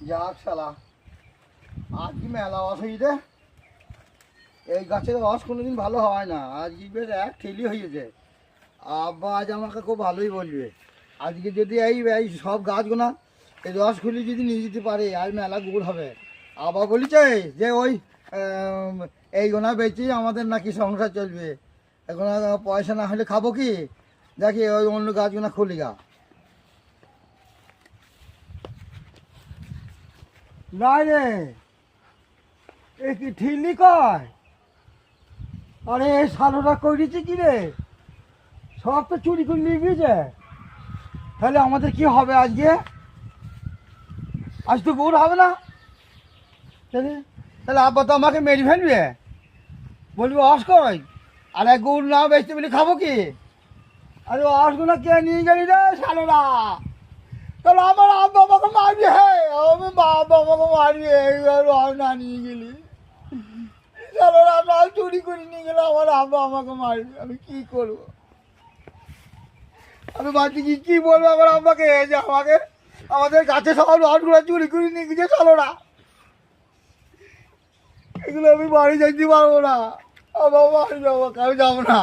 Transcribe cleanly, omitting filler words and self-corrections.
যাক শালা, আজ কি মেলা অসুবিধে। এই গাছের রস কোনোদিন ভালো হয় না, আজকে বেশ এক ঠেলি হয়েছে। আব্বা আজ আমাকে খুব ভালোই বলবে। আজকে যদি এই এই সব গাছগুনা এই রস খুলি যদি নিয়ে যেতে পারে আর মেলা গুড় হবে। আব্বা বলিছে যে ওই এই গোনা বেচি আমাদের নাকি সংসার চলবে। এখন পয়সা না হলে খাবো কি, দেখি ওই অন্য গাছগুনা খুলি গা। না রে, এ কি ঠিলি কয়? আরে সালোরা করেছে কি রে, সব তো চুরি করে নিয়ে গিয়েছে। তাহলে আমাদের কি হবে আজকে? আজ তো গুড় হবে না। তাহলে তাহলে আব্বা তো আমাকে মেরে ফেলবে, বলবি অস কই, আর এক গুড় না বেচতে বলি খাবো কি? আরে অসগুলো কে নিয়ে গেলি রে সালোরা? তাহলে আমার আব্বা আমাকে মারবি। হ্যাঁ, আমি আব্বা আমাকে মারবি রস না নিয়ে গেলি। সালোরা আমরা চুরি করে নিয়ে গেলে আমার আব্বা আমাকে মারবি, আমি কি করবো? আমি বাড়িতে গিয়ে কি বলবো আমার আব্বাকে যে আমাকে আমাদের গাছে সব রসগুলো চুরি করে নিয়ে গেছে সালোরা? এগুলো আমি বাড়ি যাইতে পারবো না, বাবা বাড়ি যাবো, আমি যাবো না।